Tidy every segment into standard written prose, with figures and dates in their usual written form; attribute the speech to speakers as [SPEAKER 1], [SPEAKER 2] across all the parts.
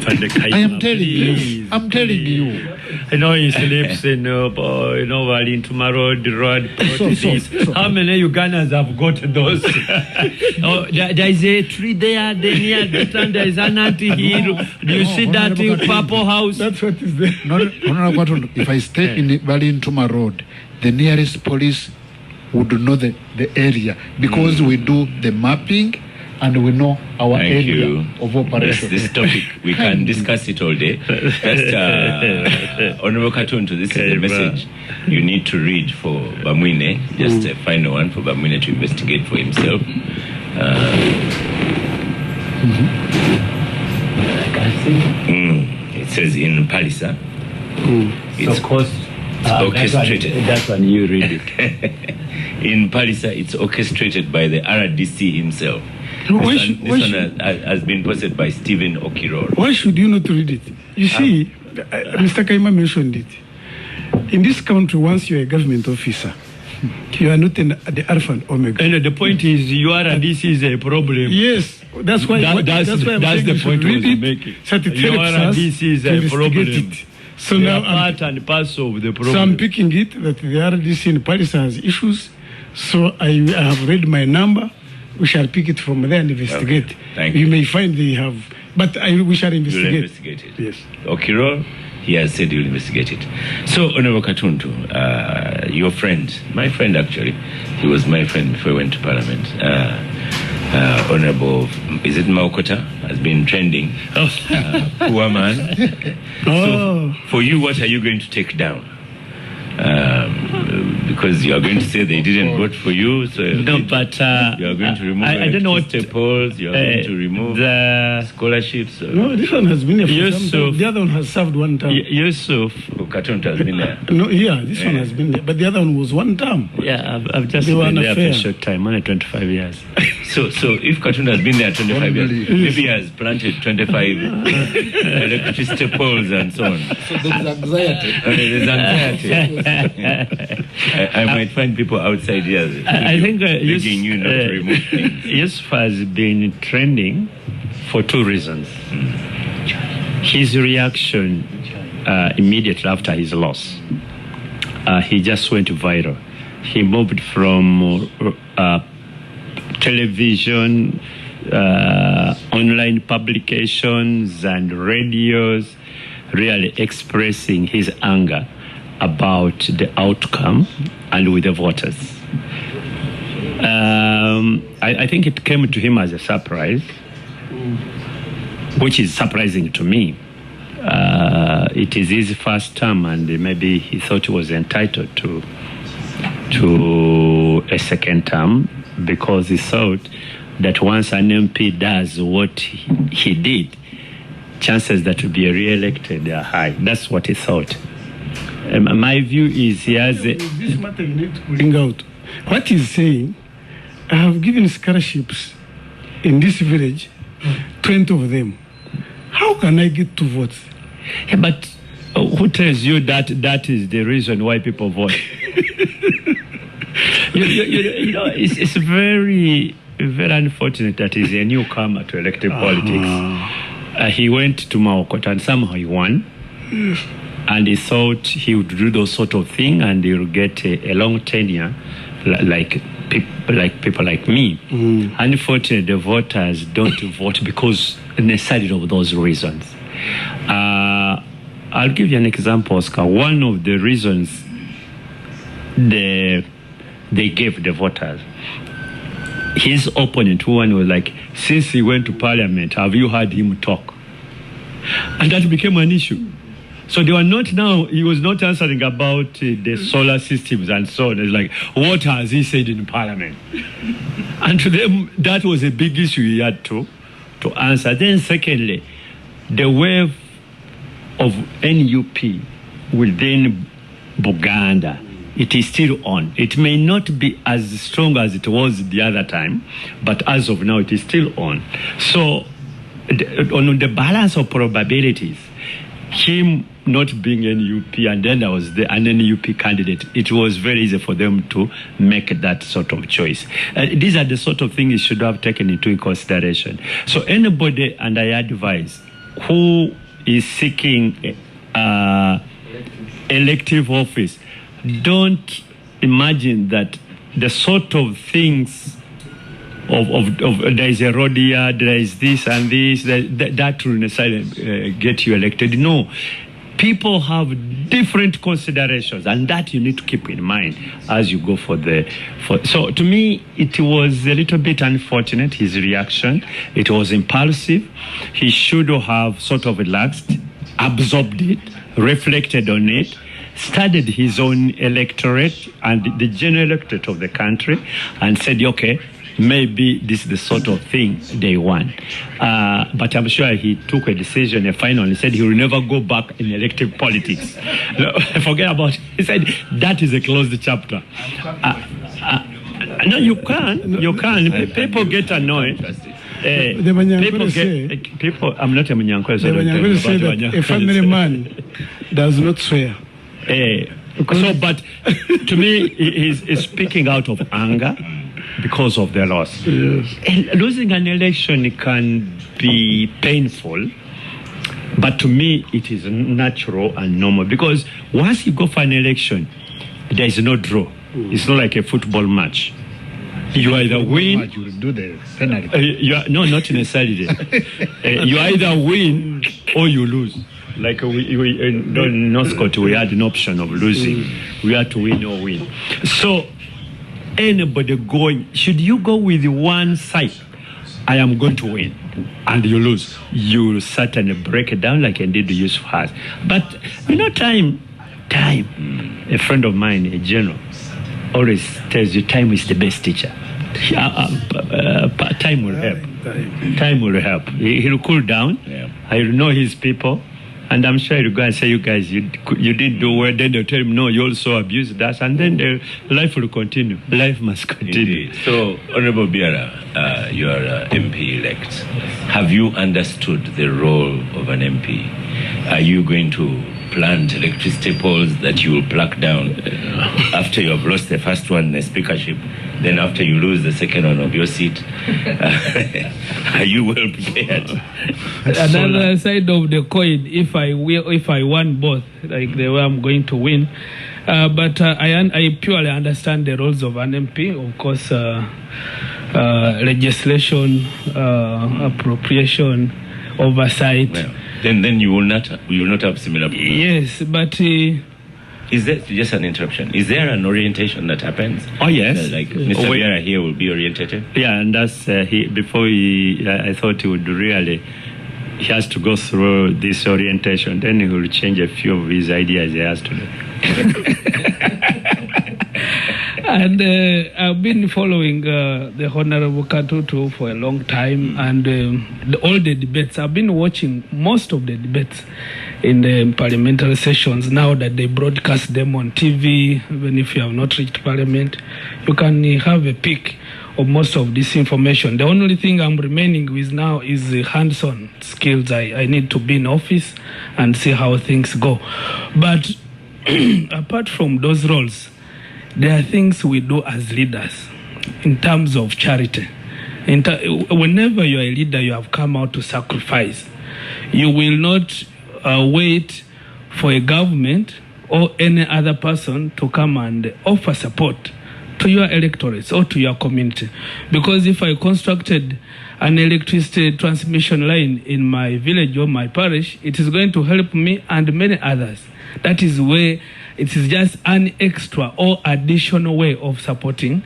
[SPEAKER 1] I am telling you. I'm telling you.
[SPEAKER 2] I know he sleeps in, Valintumar Road. How many Ugandans have got those? There is a tree there, near the time there is an anti-hill. Do you see that purple house?
[SPEAKER 1] That's what is there. If I stay in Valintumar Road, the nearest police would know the area because we do the mapping and we know our area of operation.
[SPEAKER 3] This topic, we can discuss it all day. Just, Honorable Katuntu, this is the message you need to read for Bamwine, just a final one for Bamwine to investigate for himself. It says in Palisa, it's orchestrated.
[SPEAKER 2] That's when you read it.
[SPEAKER 3] In Palisa, it's orchestrated by the RDC himself. This one has been posted by Stephen Okiror.
[SPEAKER 4] Why should you not read it? You see, Mr. Kaima mentioned it. In this country, once you're a government officer, you are not the alpha and omega.
[SPEAKER 2] And the point is, RDC is a problem.
[SPEAKER 4] Yes, that's why.
[SPEAKER 2] That's the point I was making. RDC is a problem.
[SPEAKER 4] So now
[SPEAKER 2] part and parcel of the problem.
[SPEAKER 4] So I'm picking it that the RDC in Paris has issues. So I have read my number. We shall pick it from there and investigate.
[SPEAKER 3] Okay. Thank you.
[SPEAKER 4] You may find they have, but we shall investigate.
[SPEAKER 3] You'll investigate it.
[SPEAKER 4] Yes.
[SPEAKER 3] Okiro, he has said you'll investigate it. So, Honorable Katuntu, your friend, my friend actually, he was my friend before he went to Parliament. Honorable, is it Maokota, has been trending. Poor man. So, for you, what are you going to take down? Because you are going to say they didn't vote for you, so
[SPEAKER 2] no, but
[SPEAKER 3] you are going to remove
[SPEAKER 2] I don't know what
[SPEAKER 3] polls, you are going to remove
[SPEAKER 2] the
[SPEAKER 3] scholarships.
[SPEAKER 4] No, this one has been there for some time. The other one has served one term.
[SPEAKER 2] Yusuf
[SPEAKER 3] Katuntu has been there.
[SPEAKER 4] No, this one has been there, but the other one was one term.
[SPEAKER 2] Yeah, I've just been there for a short time, only 25 years.
[SPEAKER 3] So if Katuntu has been there 25 years, maybe he has planted 25 electricity poles and so on.
[SPEAKER 1] So there's anxiety.
[SPEAKER 3] There's anxiety. I might find people outside here.
[SPEAKER 2] I think
[SPEAKER 3] begging you not to remove things.
[SPEAKER 2] Yusuf has been trending for two reasons. His reaction immediately after his loss, he just went viral. He moved from television, online publications, and radios, really expressing his anger about the outcome and with the voters. I think it came to him as a surprise, which is surprising to me. It is his first term, and maybe he thought he was entitled to a second term because he thought that once an MP does what he did, chances that to be re-elected are high. That's what he thought. My view is he has
[SPEAKER 4] this matter you need to bring out. What he's saying, I have given scholarships in this village, 20 of them. How can I get to vote?
[SPEAKER 2] Yeah, but who tells you that is the reason why people vote? It's very, very unfortunate that he's a newcomer to elective politics. He went to Maokota and somehow he won. And he thought he would do those sort of thing and he would get a long tenure like people like me. Unfortunately, the voters don't vote because necessarily of those reasons. I'll give you an example, Oscar. One of the reasons they gave the voters, his opponent, one was like, since he went to Parliament, have you heard him talk? And that became an issue. So they were not now, he was not answering about the solar systems and so on. It's like, what has he said in Parliament? And to them, that was a big issue he had to answer. Then secondly, the wave of NUP within Buganda, it is still on. It may not be as strong as it was the other time, but as of now, it is still on. So on the balance of probabilities, him not being NUP and then there was an NUP candidate, it was very easy for them to make that sort of choice. These are the sort of things you should have taken into consideration. So anybody, and I advise, who is seeking elective office, don't imagine that the sort of things of there is a road here, there is this and this, that will necessarily get you elected. No. People have different considerations, and that you need to keep in mind as you go for. So to me, it was a little bit unfortunate, his reaction. It was impulsive. He should have sort of relaxed, absorbed it, reflected on it, studied his own electorate and the general electorate of the country, and said, okay, maybe this is the sort of thing they want. But I'm sure he took a decision, a final, and said he will never go back in elective politics. Forget about it. He said that is a closed chapter. No, you can. You can. People get annoyed. People, I'm not a Munyankwe, so
[SPEAKER 4] the say that a family man does not swear.
[SPEAKER 2] But to me, he's speaking out of anger because of the loss.
[SPEAKER 4] Yes.
[SPEAKER 2] Losing an election can be painful, but to me, it is natural and normal, because once you go for an election, there is no draw. It's not like a football match. You either win.
[SPEAKER 1] You do the penalty.
[SPEAKER 2] No, not necessarily. You either win or you lose. Like we in North Scott, we had an option of losing. We had to win or win. So anybody going, should you go with one side, I am going to win, and you lose, you will certainly break it down like indeed the Yusuf has. But time. A friend of mine, a general, always tells you time is the best teacher. Time will help. Time will help. He'll cool down. Yeah. He'll know his people. And I'm sure he'll go and say, you guys, you didn't do well. Then they'll tell him, no, you also abused us. And then life will continue. Life must continue.
[SPEAKER 3] Indeed. So, Honorable Biara, you are MP-elect. Have you understood the role of an MP? Are you going to plant electricity poles that you will pluck down after you have lost the first one, the speakership? Then after you lose the second one of your seat, are you well prepared?
[SPEAKER 5] Another side of the coin, if I won both, like the way I'm going to win. But I purely understand the roles of an MP. Of course, legislation, appropriation, oversight.
[SPEAKER 3] Well, then you will not have similar problems.
[SPEAKER 5] Yes, but.
[SPEAKER 3] Is there, just an interruption, is there an orientation that happens?
[SPEAKER 2] Oh, yes.
[SPEAKER 3] Like Mr. Biara here will be orientated?
[SPEAKER 2] Yeah, and that's, I thought he would really, he has to go through this orientation, then he will change a few of his ideas he has to do.
[SPEAKER 5] And I've been following the Honorable Katuntu for a long time, and all the debates. I've been watching most of the debates in the parliamentary sessions now that they broadcast them on TV. Even if you have not reached Parliament, you can have a peek of most of this information. The only thing I'm remaining with now is the hands-on skills. I need to be in office and see how things go. But apart from those roles, there are things we do as leaders in terms of charity. Whenever you are a leader, you have come out to sacrifice. You will not wait for a government or any other person to come and offer support to your electorates or to your community. Because if I constructed an electricity transmission line in my village or my parish, it is going to help me and many others. That is where it is just an extra or additional way of supporting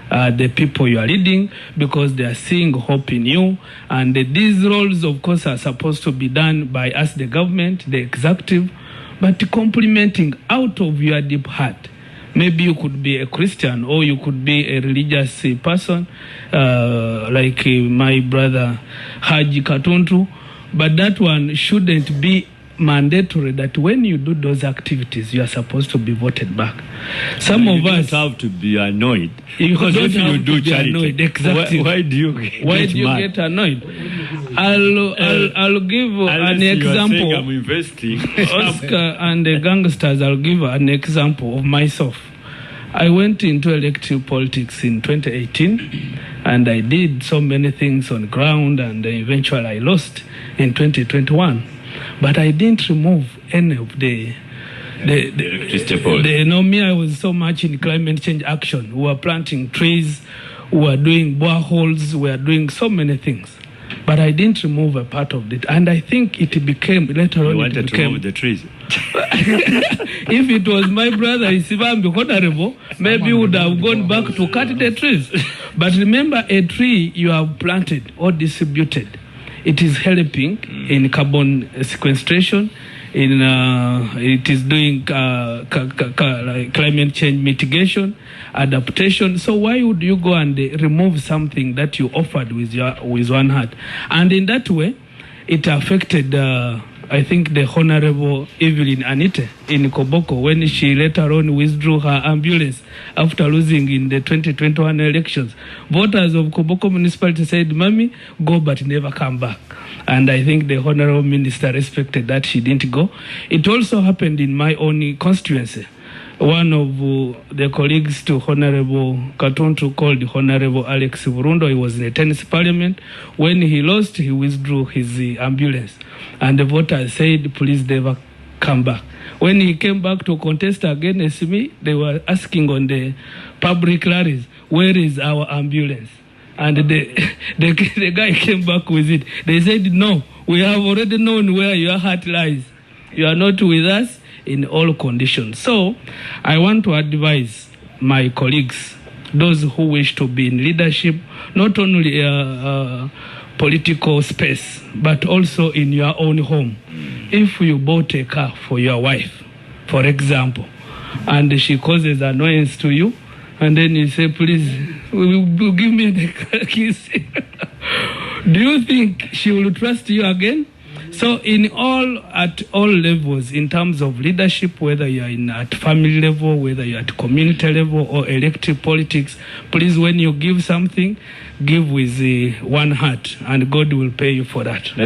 [SPEAKER 5] the people you are leading, because they are seeing hope in you. And these roles, of course, are supposed to be done by us, the government, the executive, but complementing out of your deep heart. Maybe you could be a Christian or you could be a religious person, like my brother Haji Katuntu, but that one shouldn't be mandatory that when you do those activities, you are supposed to be voted back. Some of us
[SPEAKER 2] have to be annoyed.
[SPEAKER 5] Because if you do charity,
[SPEAKER 2] annoyed,
[SPEAKER 5] exactly.
[SPEAKER 2] Why do you
[SPEAKER 5] get annoyed? I'll give an example.
[SPEAKER 2] I'm investing.
[SPEAKER 5] Oscar and the gangsters, I'll give an example of myself. I went into electoral politics in 2018, and I did so many things on ground, and eventually I lost in 2021. But I didn't remove any of the you know, me, I was so much in climate change action. We were planting trees, we were doing boreholes, we were doing so many things. But I didn't remove a part of it. And I think it became, later on,
[SPEAKER 2] You wanted to remove the trees.
[SPEAKER 5] if it was my brother Nsibambi honorable, maybe he would have gone back to cut the trees. But remember, a tree you have planted or distributed, it is helping in carbon sequestration, it is doing climate change mitigation, adaptation. So why would you go and remove something that you offered with one hand? And in that way, it affected, I think, the Honorable Evelyn Anite in Koboko when she later on withdrew her ambulance after losing in the 2021 elections. Voters of Koboko municipality said, "Mommy, go but never come back." And I think the Honorable Minister respected that she didn't go. It also happened in my own constituency. One of the colleagues to Honorable Katuntu called Honorable Alex Burundo. He was in the tennis parliament. When he lost, he withdrew his ambulance. And the voters said, "Please never come back." When he came back to contest against me, they were asking on the public rallies, "Where is our ambulance?" And the guy came back with it. They said, "No, we have already known where your heart lies. You are not with us in all conditions." So I want to advise my colleagues, those who wish to be in leadership, not only political space, but also in your own home. If you bought a car for your wife, for example, and she causes annoyance to you, and then you say, "Please, give me the keys." Do you think she will trust you again? So at all levels, in terms of leadership, whether you are at family level, whether you are at community level or elective politics, please, when you give something, give with one heart, and God will pay you for that.